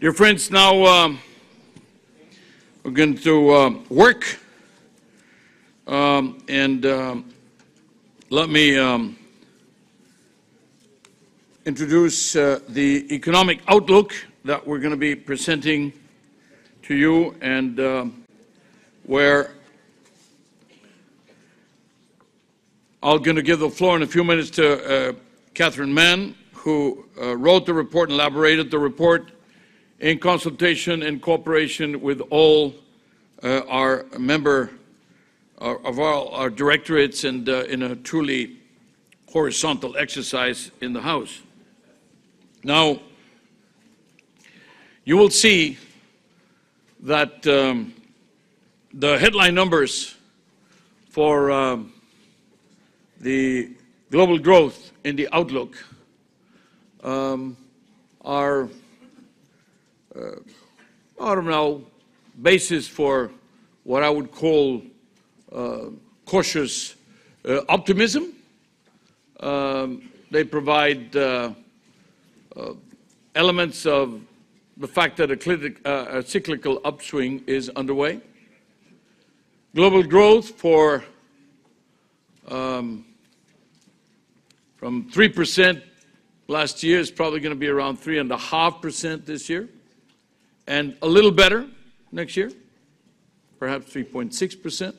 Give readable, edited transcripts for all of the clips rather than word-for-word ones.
Dear friends, now we're going to work, and let me introduce the economic outlook that we're going to be presenting to you, and where I'm going to give the floor in a few minutes to Catherine Mann, who wrote the report and elaborated the report in consultation and cooperation with all our member of all our directorates, and in a truly horizontal exercise in the House. Now, you will see that the headline numbers for the global growth in the outlook are I don't know, basis for what I would call cautious optimism. They provide elements of the fact that a cyclical upswing is underway. Global growth for from 3% last year is probably going to be around 3.5% this year, and a little better next year, perhaps 3.6%.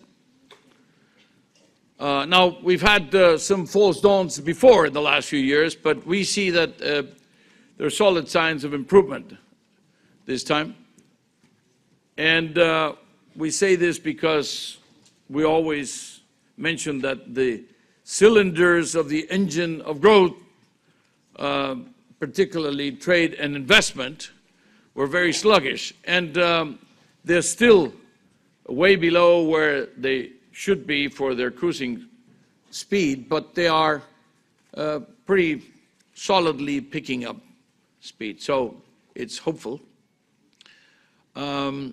Now, we've had some false dawns before in the last few years, but we see that there are solid signs of improvement this time. And we say this because we always mention that the cylinders of the engine of growth, particularly trade and investment, were very sluggish, and they're still way below where they should be for their cruising speed, but they are pretty solidly picking up speed, so it's hopeful. But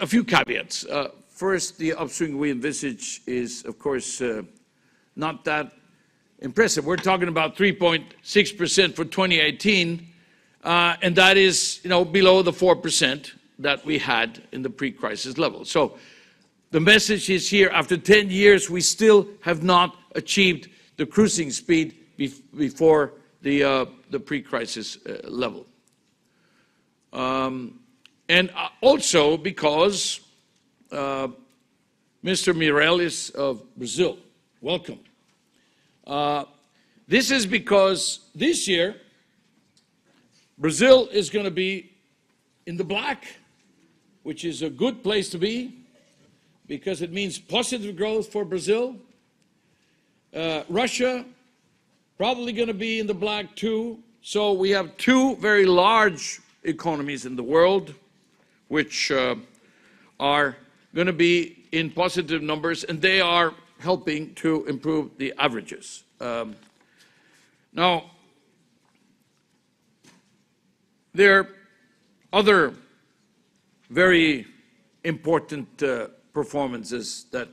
a few caveats. First, the upswing we envisage is, of course, not that impressive. We're talking about 3.6% for 2018, and that is, below the 4% that we had in the pre-crisis level. So the message is here: after 10 years, we still have not achieved the cruising speed before the pre-crisis level. And also because Mr. Meirelles of Brazil, welcome. This is because this year, Brazil is going to be in the black, which is a good place to be because it means positive growth for Brazil. Russia, probably going to be in the black too. So we have two very large economies in the world which are going to be in positive numbers, and they are helping to improve the averages. Now, there are other very important performances that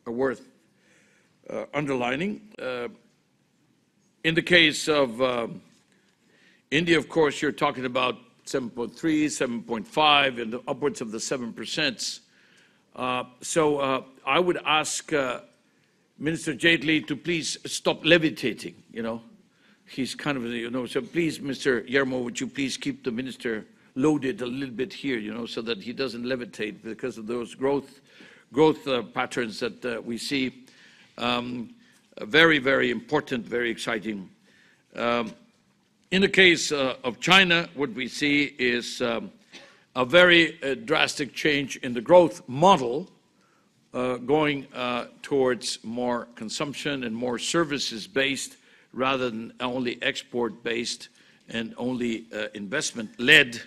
are worth underlining. In the case of India, of course, you're talking about 7.3, 7.5, and upwards of the 7%. So I would ask Minister Jaitley to please stop levitating, He's kind of, so please, Mr. Yermo, would you please keep the minister loaded a little bit here, so that he doesn't levitate because of those growth patterns that we see. Very, very important, very exciting. In the case of China, what we see is a very drastic change in the growth model, going towards more consumption and more services-based rather than only export-based and only investment-led.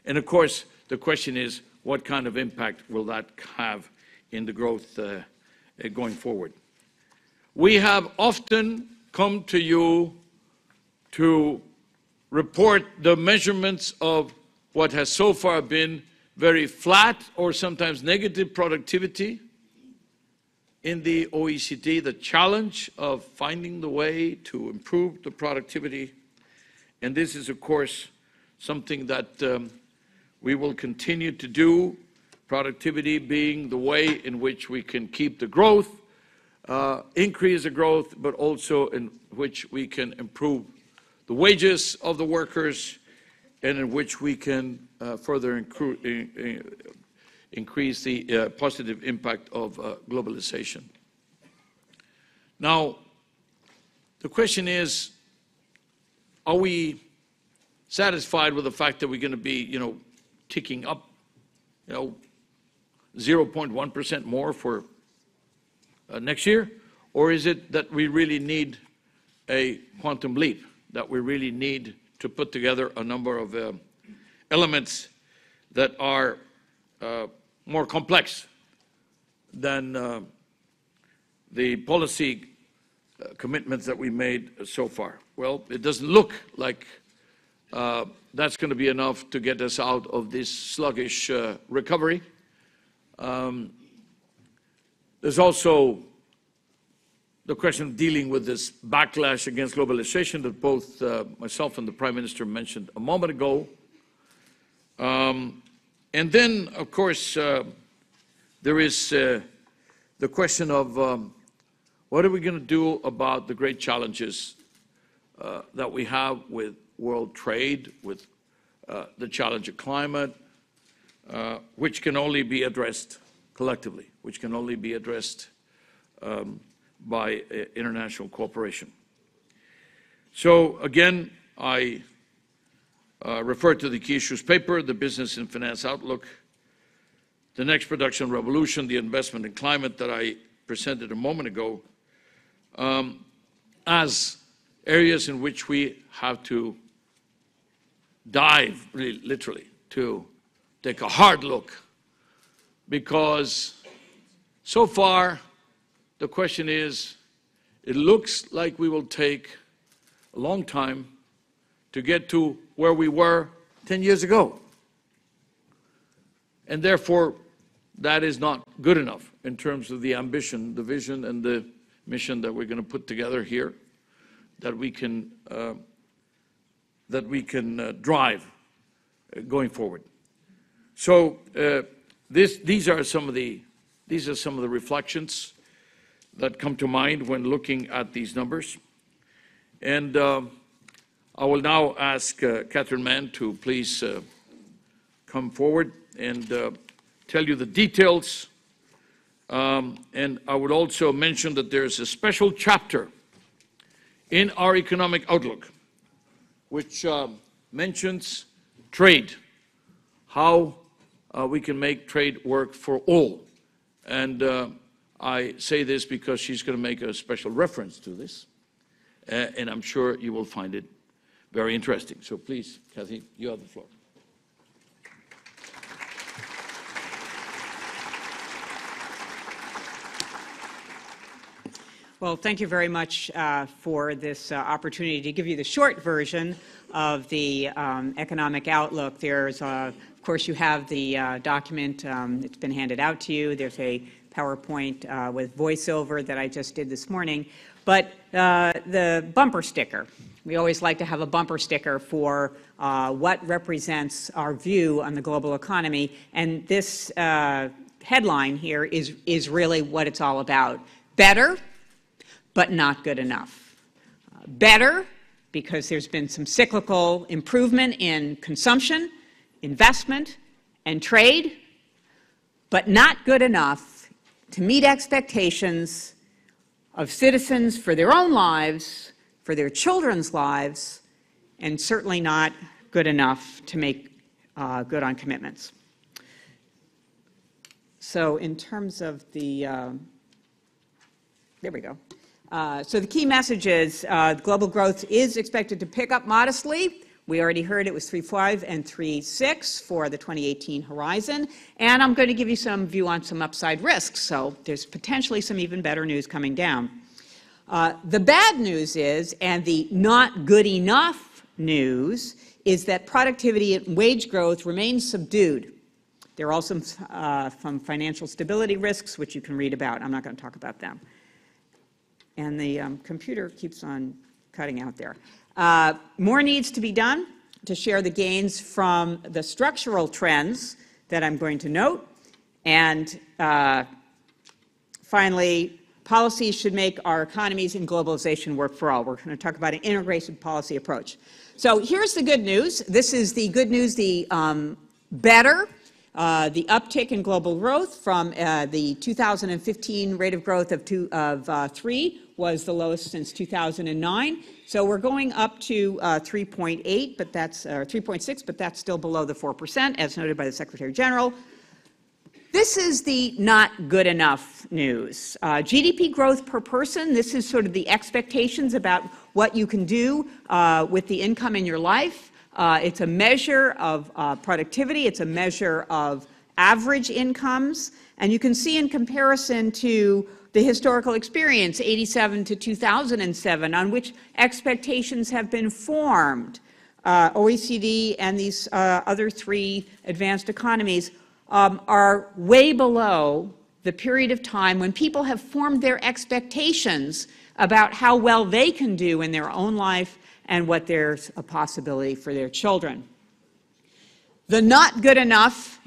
And of course, the question is, what kind of impact will that have in the growth going forward? We have often come to you to report the measurements of what has so far been very flat or sometimes negative productivity in the OECD, the challenge of finding the way to improve the productivity. And this is, of course, something that we will continue to do, productivity being the way in which we can keep the growth, increase the growth, but also in which we can improve the wages of the workers, and in which we can further increase the positive impact of globalization. Now, the question is, are we satisfied with the fact that we're going to be, ticking up, 0.1% more for next year? Or is it that we really need a quantum leap, that we really need to put together a number of elements that are more complex than the policy commitments that we made so far? Well, it doesn't look like that's going to be enough to get us out of this sluggish recovery. There's also the question of dealing with this backlash against globalization that both myself and the Prime Minister mentioned a moment ago. And then, of course, there is the question of what are we going to do about the great challenges that we have with world trade, with the challenge of climate, which can only be addressed collectively, which can only be addressed by international cooperation. So again, I refer to the key issues paper, the Business and Finance Outlook, the Next Production Revolution, the Investment in Climate that I presented a moment ago, as areas in which we have to dive, really, literally, to take a hard look, because so far the question is, it looks like we will take a long time to get to where we were 10 years ago. And therefore, that is not good enough in terms of the ambition, the vision, and the mission that we're going to put together here, that we can drive going forward. So these are some of the reflections that come to mind when looking at these numbers. And I will now ask Catherine Mann to please come forward and tell you the details. And I would also mention that there's a special chapter in our economic outlook which mentions trade, how we can make trade work for all. And I say this because she's going to make a special reference to this, and I'm sure you will find it very interesting. So please, Kathy, you have the floor. Well, thank you very much for this opportunity to give you the short version of the economic outlook. There's, of course, you have the document. It's been handed out to you. There's a PowerPoint with voiceover that I just did this morning. But the bumper sticker, we always like to have a bumper sticker for what represents our view on the global economy. And this headline here is really what it's all about. Better, but not good enough. Better, because there's been some cyclical improvement in consumption, investment, and trade, but not good enough to meet expectations of citizens for their own lives, for their children's lives, and certainly not good enough to make good on commitments. So in terms of the, there we go. So the key message is global growth is expected to pick up modestly. We already heard it was 3.5 and 3.6 for the 2018 horizon. And I'm going to give you some view on some upside risks. So there's potentially some even better news coming down. The bad news is, and the not good enough news, is that productivity and wage growth remains subdued. There are also some financial stability risks, which you can read about. I'm not going to talk about them. And the computer keeps on cutting out there. More needs to be done. to share the gains from the structural trends that I'm going to note. And finally, policies should make our economies and globalization work for all. We're going to talk about an integrated policy approach. So here's the good news. This is the good news, the better. The uptick in global growth from the 2015 rate of growth of 3 was the lowest since 2009. So we're going up to 3.8, but that's 3.6, but that's still below the 4%, as noted by the Secretary General. This is the not good enough news. GDP growth per person, this is sort of the expectations about what you can do with the income in your life. It's a measure of productivity. It's a measure of average incomes. And you can see in comparison to the historical experience, 87 to 2007, on which expectations have been formed. OECD and these other 3 advanced economies are way below the period of time when people have formed their expectations about how well they can do in their own life and what there's a possibility for their children. The not good enough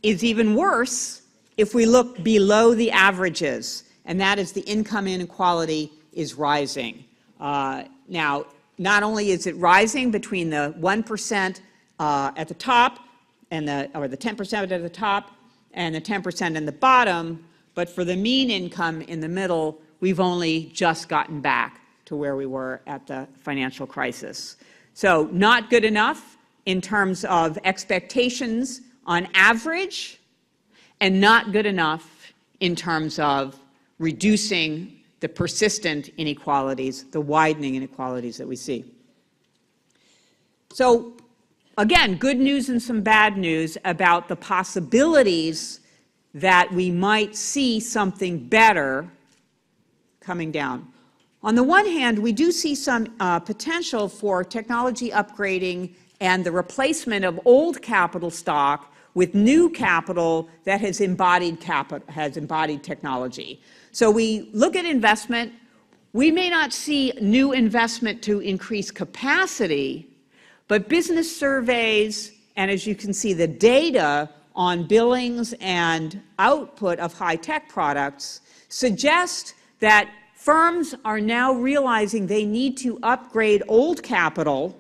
is even worse if we look below the averages, and that is the income inequality is rising. Now, not only is it rising between the 1% at the top or the 10% at the top and the 10% in the bottom, but for the mean income in the middle, we've only just gotten back to where we were at the financial crisis. So not good enough in terms of expectations on average, and not good enough in terms of reducing the persistent inequalities, the widening inequalities that we see. So again, good news and some bad news about the possibilities that we might see something better coming down. On the one hand, we do see some potential for technology upgrading and the replacement of old capital stock with new capital that has embodied technology. So we look at investment. We may not see new investment to increase capacity, but business surveys, and as you can see, the data on billings and output of high-tech products suggest that firms are now realizing they need to upgrade old capital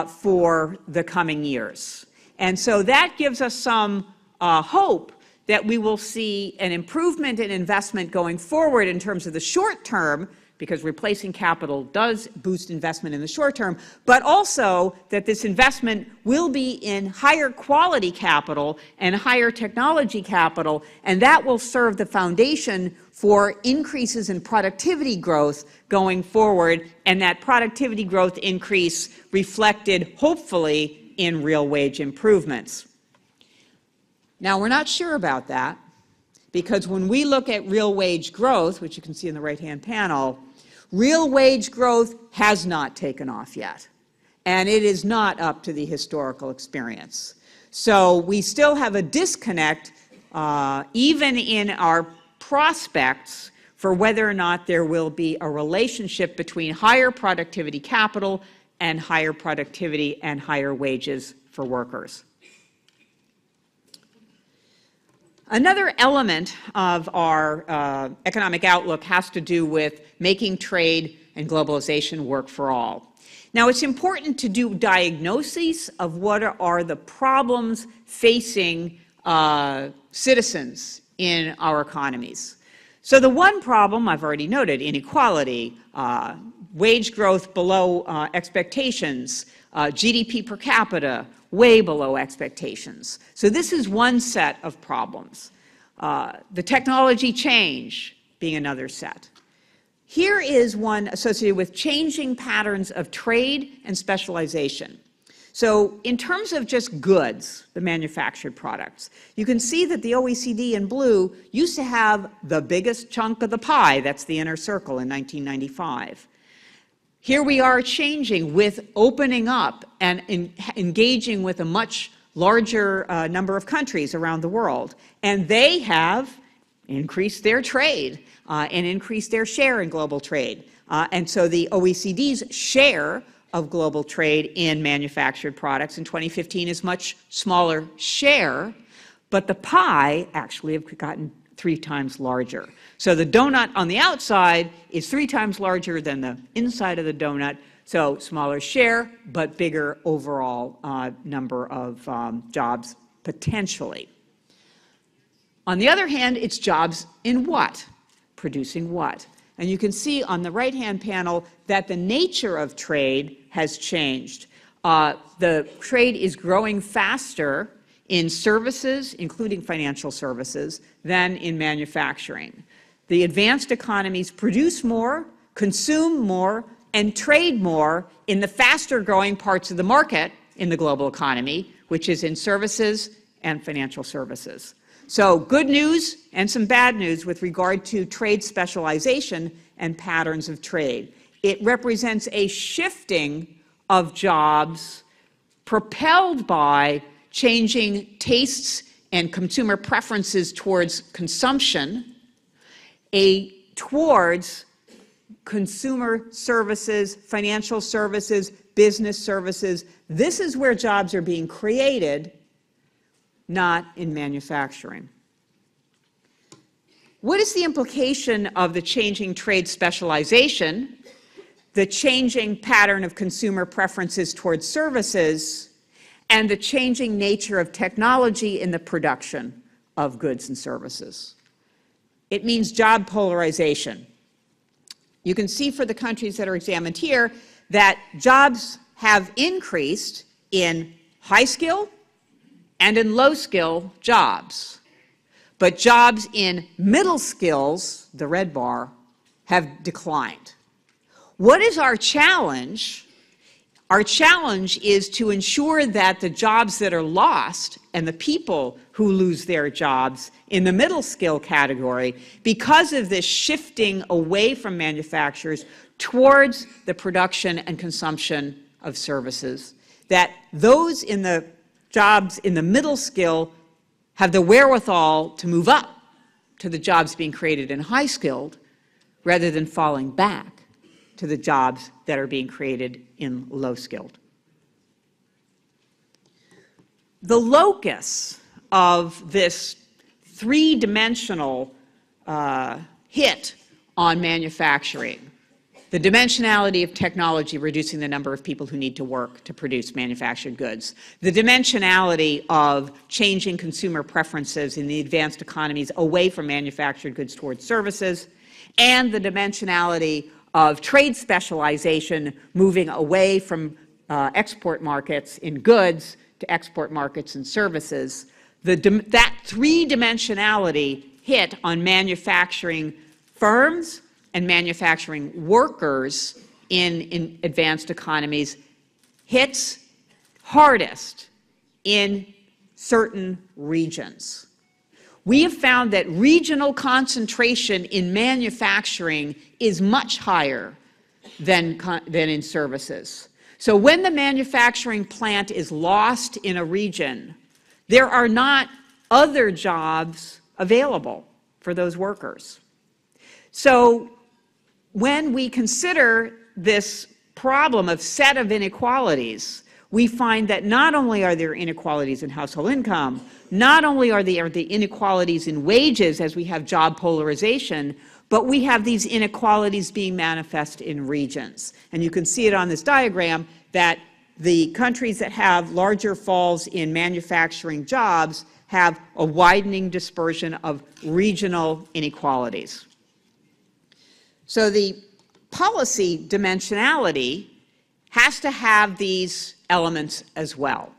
for the coming years. And so that gives us some hope that we will see an improvement in investment going forward in terms of the short term, because replacing capital does boost investment in the short term, but also that this investment will be in higher quality capital and higher technology capital, and that will serve the foundation for increases in productivity growth going forward, and that productivity growth increase reflected, hopefully, in real wage improvements. Now, we're not sure about that, because when we look at real wage growth, which you can see in the right-hand panel, real wage growth has not taken off yet, and it is not up to the historical experience. So we still have a disconnect, even in our prospects, for whether or not there will be a relationship between higher productivity capital and higher productivity and higher wages for workers. Another element of our economic outlook has to do with making trade and globalization work for all. Now, it's important to do diagnoses of what are the problems facing citizens in our economies. So the one problem I've already noted, inequality, wage growth below expectations, GDP per capita way below expectations. So this is one set of problems. The technology change being another set. Here is one associated with changing patterns of trade and specialization. So in terms of just goods, the manufactured products, you can see that the OECD in blue used to have the biggest chunk of the pie, that's the inner circle, in 1995. Here we are changing with opening up and engaging with a much larger number of countries around the world. And they have increased their trade and increased their share in global trade. And so the OECD's share of global trade in manufactured products. In 2015 is much smaller share, but the pie actually have gotten 3 times larger. So the donut on the outside is 3 times larger than the inside of the donut, so smaller share, but bigger overall number of jobs potentially. On the other hand, it's jobs in what? Producing what? And you can see on the right-hand panel that the nature of trade has changed. The trade is growing faster in services, including financial services, than in manufacturing. The advanced economies produce more, consume more, and trade more in the faster-growing parts of the market in the global economy, which is in services and financial services. So good news and some bad news with regard to trade specialization and patterns of trade. It represents a shifting of jobs propelled by changing tastes and consumer preferences towards consumption, towards consumer services, financial services, business services. This is where jobs are being created, not in manufacturing. What is the implication of the changing trade specialization, the changing pattern of consumer preferences towards services, and the changing nature of technology in the production of goods and services? It means job polarization. You can see for the countries that are examined here that jobs have increased in high-skill and in low-skill jobs. But jobs in middle skills, the red bar, have declined. What is our challenge? Our challenge is to ensure that the jobs that are lost and the people who lose their jobs in the middle skill category, because of this shifting away from manufacturers towards the production and consumption of services, that those in the jobs in the middle skill have the wherewithal to move up to the jobs being created in high skilled rather than falling back to the jobs that are being created in low skilled. The locus of this three-dimensional hit on manufacturing, the dimensionality of technology reducing the number of people who need to work to produce manufactured goods, the dimensionality of changing consumer preferences in the advanced economies away from manufactured goods towards services, and the dimensionality of trade specialization moving away from export markets in goods to export markets in services. That three-dimensionality hit on manufacturing firms and manufacturing workers in advanced economies hits hardest in certain regions. We have found that regional concentration in manufacturing is much higher than in services. So when the manufacturing plant is lost in a region, there are not other jobs available for those workers. So when we consider this problem of set of inequalities, we find that not only are there inequalities in household income, not only are there the inequalities in wages as we have job polarization, but we have these inequalities being manifest in regions. And you can see it on this diagram that the countries that have larger falls in manufacturing jobs have a widening dispersion of regional inequalities. So the policy dimensionality has to have these elements as well.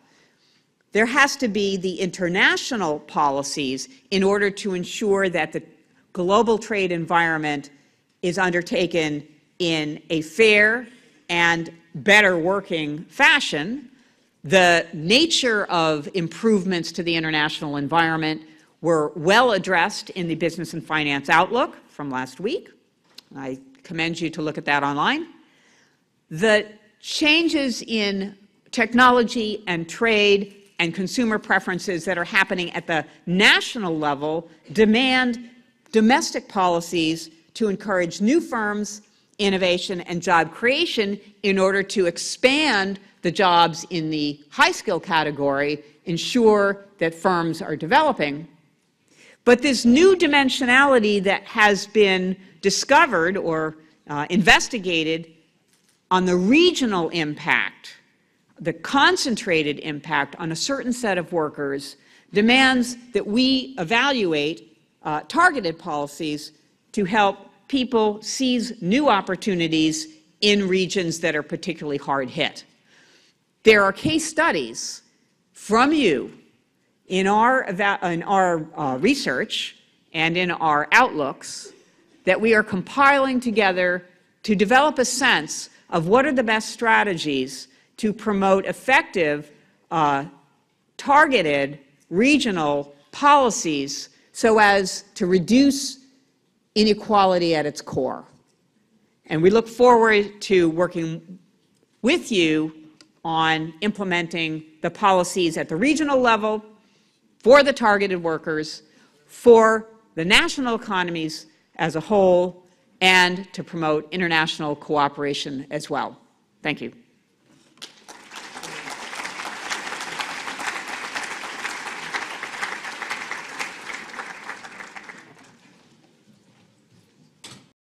There has to be the international policies in order to ensure that the global trade environment is undertaken in a fair and better working fashion. The nature of improvements to the international environment were well addressed in the Business and Finance Outlook from last week. I commend you to look at that online. The changes in technology and trade and consumer preferences that are happening at the national level demand domestic policies to encourage new firms innovation, and job creation in order to expand the jobs in the high-skill category, ensure that firms are developing. But this new dimensionality that has been discovered or investigated on the regional impact, the concentrated impact on a certain set of workers, demands that we evaluate targeted policies to help people seize new opportunities in regions that are particularly hard hit. There are case studies from you in our research and in our outlooks that we are compiling together to develop a sense of what are the best strategies to promote effective, targeted regional policies so as to reduce inequality at its core. And we look forward to working with you on implementing the policies at the regional level for the targeted workers, for the national economies as a whole, and to promote international cooperation as well. Thank you.